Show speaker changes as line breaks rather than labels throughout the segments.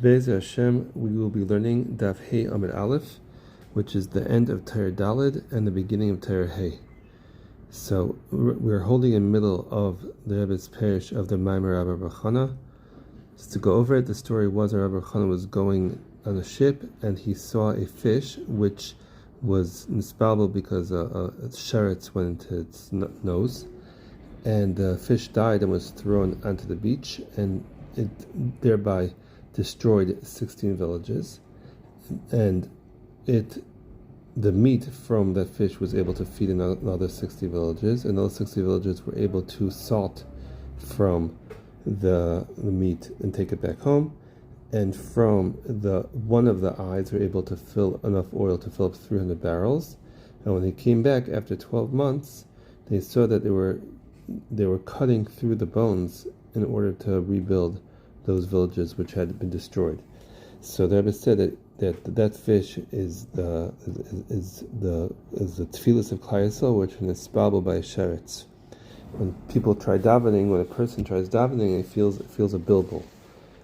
Be'ezer Hashem, we will be learning Daf Hey Amud Aleph, which is the end of Torah Daled and the beginning of Torah Hey. So we're holding in the middle of the Rebbe's parish of the Maimer Rabbi Chana. Just to go over it, the story was Rabbi Chana was going on a ship and he saw a fish which was mispalbel because a sheretz went into its nose, and the fish died and was thrown onto the beach, and it thereby destroyed 16 villages, and the meat from that fish was able to feed another 60 villages, and those 60 villages were able to salt from the meat and take it back home, and from one of the eyes were able to fill enough oil to fill up 300 barrels, and when they came back after 12 months, they saw that they were cutting through the bones in order to rebuild those villages which had been destroyed. So the Rebbe said that fish is the tefillas of Klal Yisrael, which is spalbel by a sheretz. When people try davening, when a person tries davening, it feels a bilbul.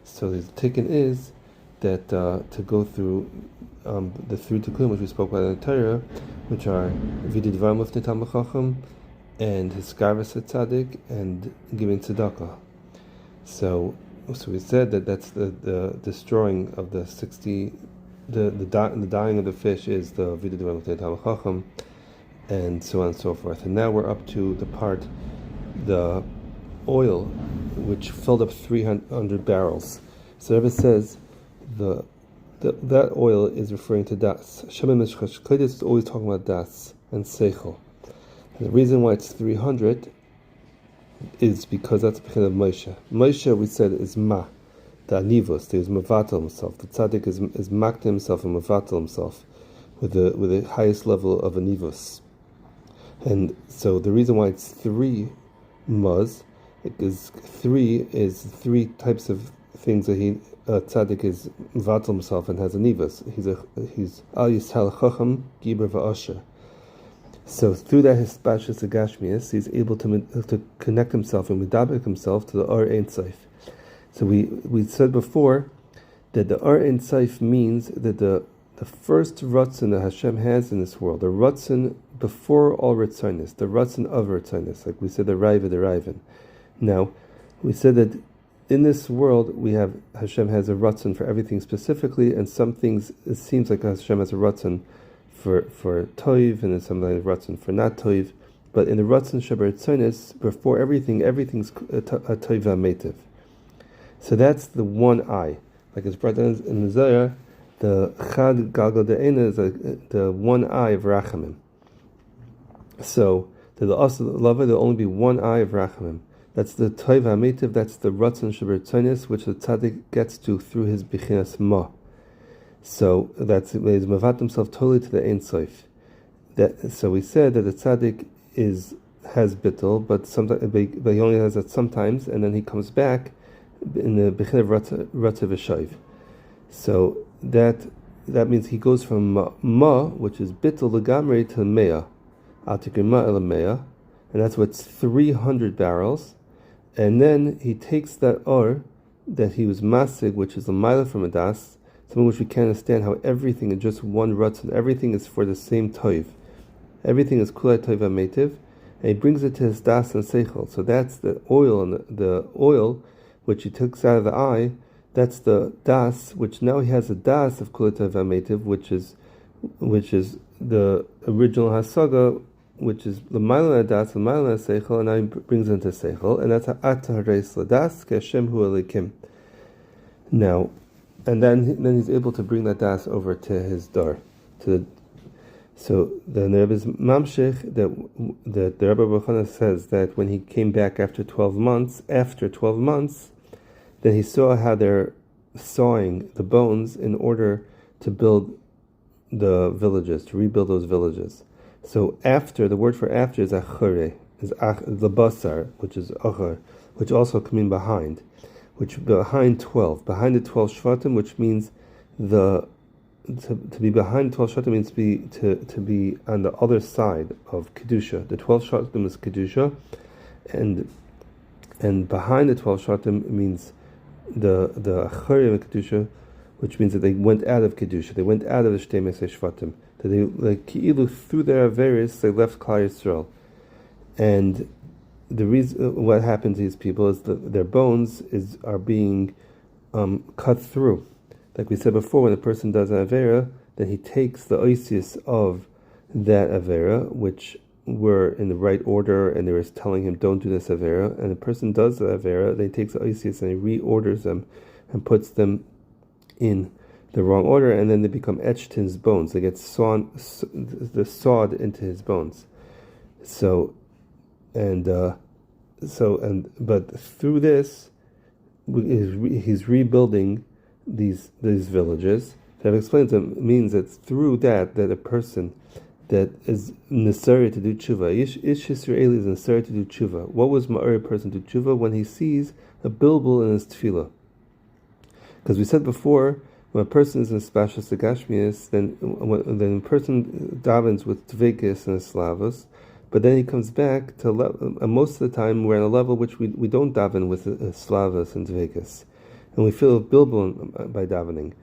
So the tikkun is that to go through the three tikkunim which we spoke about in the Torah, which are vidui dvarim lifnei talmid chacham, and hiskarvus tzaddik, and giving tzedakah. So we said that that's the destroying of the 60, the dying of the fish is the vidui dvarim lifnei talmid chacham, and so on and so forth. And now we're up to the part, the oil, which filled up 300 barrels. So Rebbe says that oil is referring to das. Shema Mishchash Kodesh is always talking about das and seichel. And the reason why it's 300 is because that's the beginning of Moshe. Moshe, we said, is ma, the anivos. He was mevatel himself. The tzaddik is makta himself and mevatel himself with the highest level of anivos. And so the reason why it's 3 muz is three types of things that tzaddik is mevatel himself and has anivos. He's al yisrael chacham giber va'asher. So through that hispashus agashmius, he's able to connect himself and medabek himself to the Or Ein Sof. So we said before that the Or Ein Sof means that the first ratzon that Hashem has in this world, the ratzon before all ratzonis, the ratzon of ratzonis, like we said, the Raven. Now, we said that in this world we have Hashem has a ratzon for everything specifically, and some things it seems like Hashem has a ratzon for toiv, and then some like ratzon for not toiv. But in the ratzon shabaratzonis, before everything's a toiv v'ametiv. So that's the one eye, like it's brought down in the Zohar. The chad galgal de'ena is the one eye of rachamim. So the also lava there'll only be one eye of rachamim. That's the toiv ha'metiv. That's the ratzon shabaratzonis, which the tzaddik gets to through his bichinas ma. So that's he's mevat himself totally to the Ein Sof. So we said that the tzaddik has bittul, but he only has that sometimes, and then he comes back in the bechin of ratzav v'shayv. So that means he goes from ma, which is bittul legamri, to mea, atikir ma el mea, and that's what's 300 barrels, and then he takes that or that he was masig, which is a mila from a das, something which we can't understand, how everything is just one ratzon, everything is for the same toiv. Everything is kulai toiv ha'metiv, and he brings it to his das and seichel. So that's the oil, and the oil which he takes out of the eye, that's the das, which now he has a das of kulai toiv ha'metiv, which is the original hasaga, which is the ma'ila das, the ma'ila seichel, and now he brings it into seichel, and that's ha'at ha'reis l'das, k'Hashem hu elikim. Now, and then he's able to bring that das over to his dar. So the Rebbe's mamshech that the Rebbe Bechana says that when he came back after 12 months, then he saw how they're sawing the bones in order to build the villages, to rebuild those villages. So after, the word for after is achere, is the basar, which is achar, which also come in behind. Which behind the 12 shvatim, which means to be behind 12 shvatim means to be on the other side of kedusha. The 12 shvatim is kedusha, and behind the 12 shvatim means the Achari of Kedusha which means that they went out of Kedusha, they went out of the Shtei Mesei Shvatim, that they, like Ki'ilu, through their Averis, they left Klal Yisrael. And the reason what happened to these people is that their bones are being cut through. Like we said before, when a person does an Avera, then he takes the oisius of that Avera, which were in the right order, and they were telling him, don't do this Avera, and the person does the Avera, then he takes the oisius and he reorders them and puts them in the wrong order, and then they become etched in his bones. They get sawed into his bones. But through this, he's rebuilding these villages. That explains it means that through that a person that is necessary to do tshuva, Ish Yisraeli is necessary to do tshuva. What was Ma'ari person to do tshuva? When he sees a bilbul in his tefillah. Because we said before, when a person is in a spashas agashmias, then a person davens with tvekis and slavos, but then he comes back to most of the time we're on a level which we don't daven with slavos and tvekis, and we feel bilbul by davening,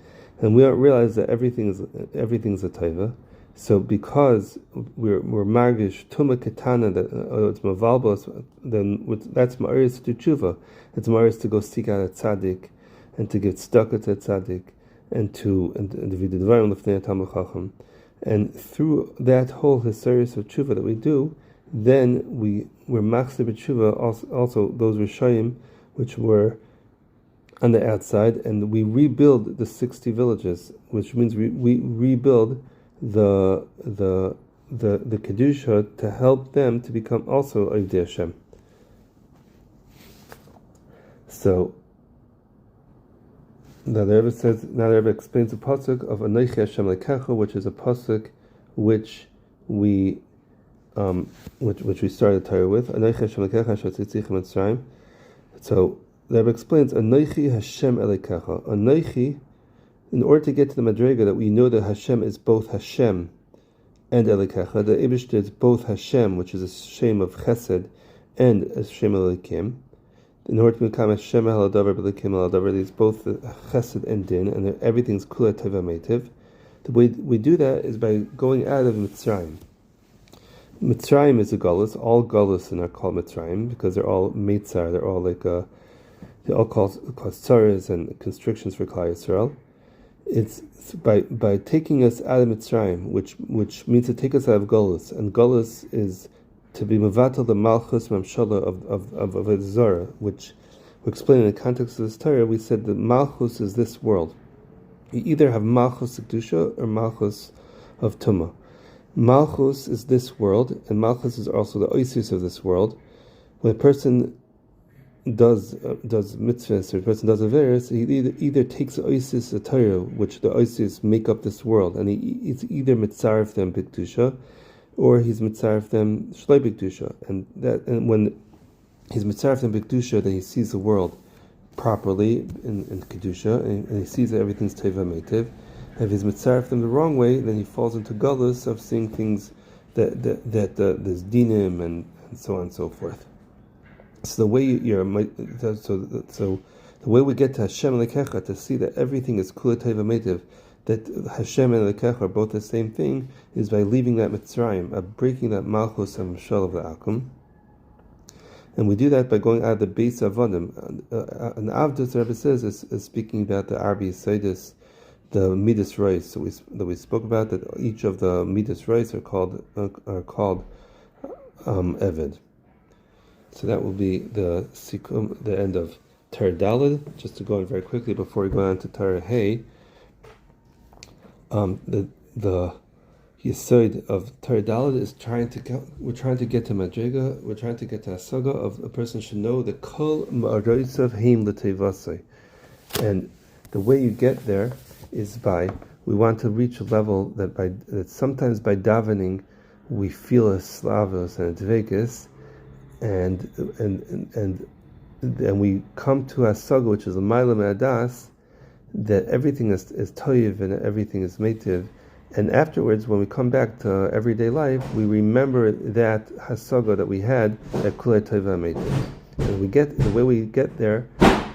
and we don't realize that everything's a taiva. So because we're margish tuma ketana that it's mavalbos, then that's ma'aris to tshuva. It's ma'aris to go seek out a tzaddik and to give stuck at a tzaddik and to vidu dvarim lefnei talmid chacham. And through that whole historis of tshuva that we do, then we're machzir b'tshuva also those rishayim which were on the outside, and we rebuild the 60 villages, which means we rebuild the kedusha to help them to become also Ovdei Hashem. So now the Rebbe explains the pasuk of Anochi Hashem Lekecha, which is a pasuk which we started Torah with. Anochi Hashem Lekecha Asher Tzitzicha Mitzrayim. So the Rebbe explains Anochi Hashem Lekecha. Anochi, in order to get to the Madrega that we know that Hashem is both Hashem and Elikecha, the Eibishter is both Hashem, which is a shame of Chesed, and a shame of Elikim. In order to become Hashem Haladavar, Elikim Haladavar, there's both Chesed and Din, and everything's Kula Teva Meitiv. The way we do that is by going out of Mitzrayim. Mitzrayim is a Gullus. All Gullus are called Mitzrayim because they're all Meitzar. They're all they're all called tzaras and constrictions for Klal Yisrael. It's by taking us out of Mitzrayim, which means to take us out of Golus, and Golus is to be mevatel the malchus mamshala of a zara, which we explain in the context of this Torah. We said that malchus is this world. You either have malchus kedusha or malchus of tumah. Malchus is this world, and malchus is also the oisis of this world. When a person does mitzvahs, or a person does averis, he either takes the oisis of Torah, which the oisis make up this world, and he's either mitzaref them b'kedusha, or he's mitzaref them shloi b'kedusha, and when he's mitzaref them b'kedusha, then he sees the world properly in kedusha, and he sees that everything's teva meitiv. If he's mitzaref them the wrong way, then he falls into galus of seeing things that there's dinim and so on and so forth. So the way the way we get to Hashem and Lekecha, to see that everything is kula teva meitiv, that Hashem and Lekecha are both the same thing, is by leaving that Mitzrayim, breaking that malchus and mashal of the akum. And we do that by going out of the base of Avodim. And Avdus, the Rebbe says, is speaking about the Arbi Yisaidis, the Midas Reis that we spoke about, that each of the Midas Reis are called Eved. So that will be the sikum, the end of Torah Daled. Just to go on very quickly before we go on to Torah Hey, the Yesod of Torah Daled is we're trying to get to Madrega, we're trying to get to Asaga of a person should know the Kol Ma'aroisav Heim L'Tevasai. And the way you get there is we want to reach a level that sometimes by davening we feel a slavos and a dvekis, and we come to Asaga, which is a Mailam Adas, that everything is toiv and everything is meitiv, and afterwards, when we come back to everyday life, we remember that hasaga that we had, that kulei tova meitiv. And the way we get there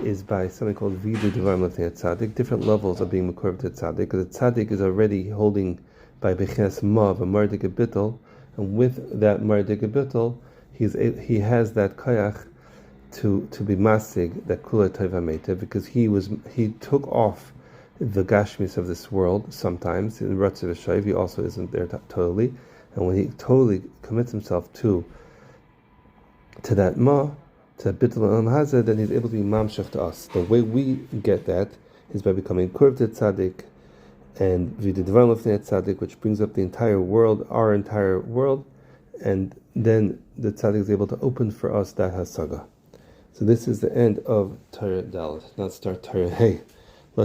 is by something called Vidu Devarim Lefnei Tzaddik, different levels of being Mekorv to Tzaddik, because the Tzaddik is already holding by Beches Mav, a Mardik Bittel, and with that Mardik Bittel, he has that Kayach to be Masig, that Kula Teva Meita, because he took off the Gashmis of this world sometimes, in Ratzav Shaiv, he also isn't there totally, and when he totally commits himself to that Ma, to Bittul Olam Hazeh, then he's able to be Mamshach to us. The way we get that is by becoming Kurv to Tzaddik and Vididvar Lefnei Tzaddik, which brings up the entire world, our entire world, and then the Tzaddik is able to open for us that Hasaga. So this is the end of Torah Dalet. Now let's start Torah Hey. So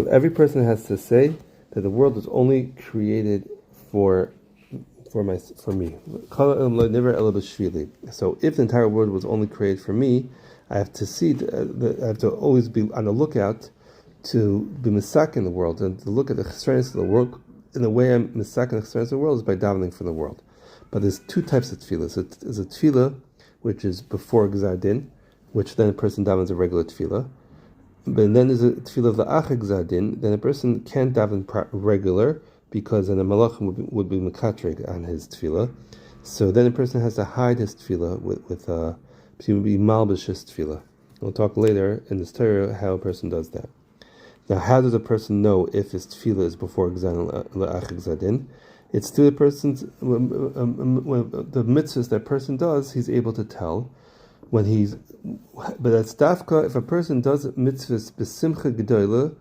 every person has to say that the world was only created for me. So if the entire world was only created for me, I have to always be on the lookout to be misak in the world, and to look at the chesronos of the world. And the way I'm misak in the chesronos of the world is by davening for the world. But there's two types of tefillah. So there's a tefillah which is before Gzar Din, which then a person davens a regular tefillah. But then there's a tefillah of the Achar Gzar Din, then a person can't daven regular, because then the malachim would be mekatrig on his tefillah. So then a person has to hide his tefillah he would be malbish his tefillah. We'll talk later in this Torah how a person does that. Now, how does a person know if his tefillah is before Gzar Gzar Din? It's through the person's the mitzvahs that person does. He's able to tell when but that's dafka. If a person does mitzvahs b'simcha gedola,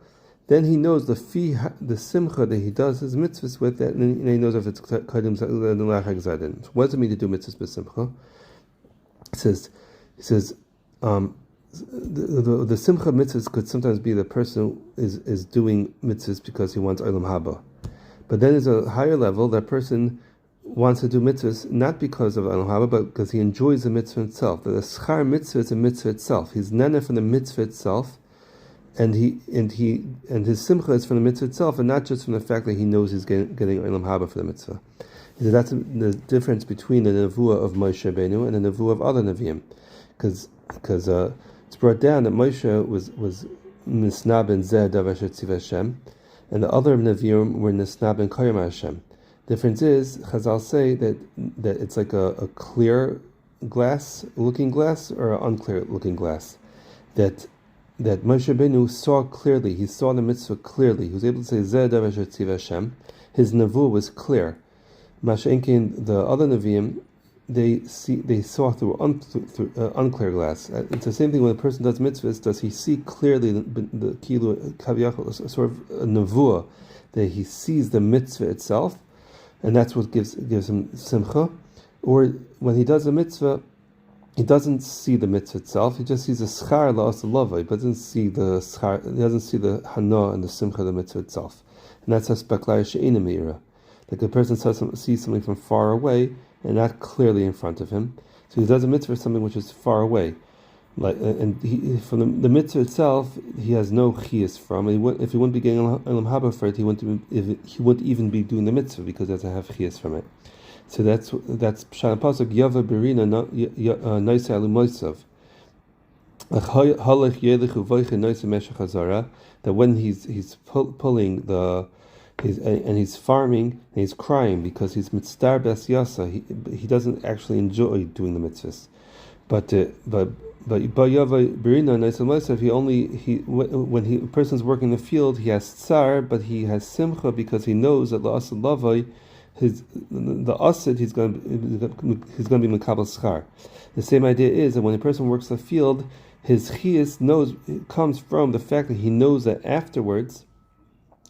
then he knows the simcha that he does his mitzvahs with, and he knows if it's kadim l'achar Gzar Din. So what does it mean to do mitzvahs b'simcha? He says, the simcha mitzvahs could sometimes be the person is doing mitzvahs because he wants olam haba, but then there's a higher level. That person wants to do mitzvahs not because of olam haba, but because he enjoys the mitzvah itself. That the schar mitzvah is a mitzvah itself. He's nana from the mitzvah itself. And his simcha is from the mitzvah itself, and not just from the fact that he knows he's getting olam haba for the mitzvah. So that's the difference between the nevuah of Moshe Rabbeinu and the nevuah of other neviim, because it's brought down that Moshe was nisnab and zeh davar shetziv Hashem, and the other neviim were nisnab and koyim Hashem. Difference is Chazal say that it's like a clear looking glass or an unclear looking glass. That Moshe Rabbeinu saw clearly. He saw the mitzvah clearly. He was able to say Zeh davar shetziv Hashem. His nevuah was clear. Mashenkin, the other neviim, they saw through unclear glass. It's the same thing when a person does mitzvahs. Does he see clearly the kilu kaviyachol, sort of a nevuah, that he sees the mitzvah itself, and that's what gives him simcha? Or when he does a mitzvah, he doesn't see the mitzvah itself. He just sees the schar la'as lavai, but doesn't see the schar. He doesn't see the hana and the simcha of the mitzvah itself, and that's a speklai she'ina meira. Like a person sees something from far away and not clearly in front of him. So he does a mitzvah for something which is far away, from the mitzvah itself, he has no chiyas from. If he wouldn't be getting olam haba for it, he wouldn't even be doing the mitzvah because he doesn't have chiyas from it. So that's pshat pasuk yava berina noisa alu moisav. That when he's pulling he's farming and he's crying because he's mitzvah bas yasa. He doesn't actually enjoy doing the mitzvahs, but yava berina noisa moisav. When a person's working in the field, he has tsar, but he has simcha because he knows that la'asad lavai. The asid he's going to be mekabel schar. The same idea is that when a person works the field, his chiyas comes from the fact that he knows that afterwards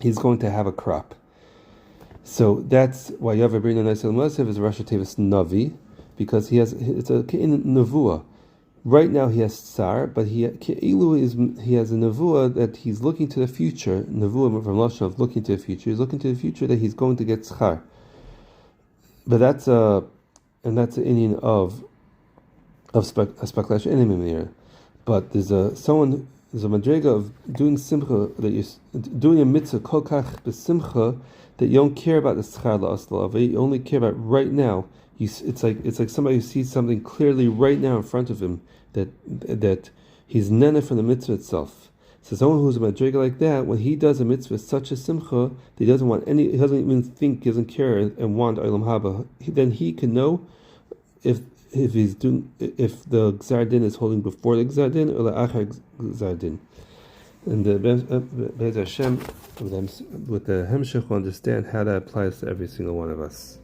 he's going to have a crop. So that's why Yavar Brina Naisel Mosev is Rasha Tevis Navi, because it's a nevuah. Right now he has tsar, but he has a nevuah that he's looking to the future. Nevuah from Lashon of looking to the future. He's looking to the future that he's going to get schar. But that's an Indian of speklash enemy. But there's a madrega of doing simcha, that you're doing a mitzvah kolkach b'simcha, that you don't care about the schar la'asla, you only care about right now. It's like somebody who sees something clearly right now in front of him that he's nene from the mitzvah itself. So someone who's a madriga like that, when he does a mitzvah such a simcha, he doesn't even think, he doesn't care and want olam haba. Then he can know if the gzar din is holding before the gzar din or the achar gzar din. And the Be'ez Hashem with the Hemshech will understand how that applies to every single one of us.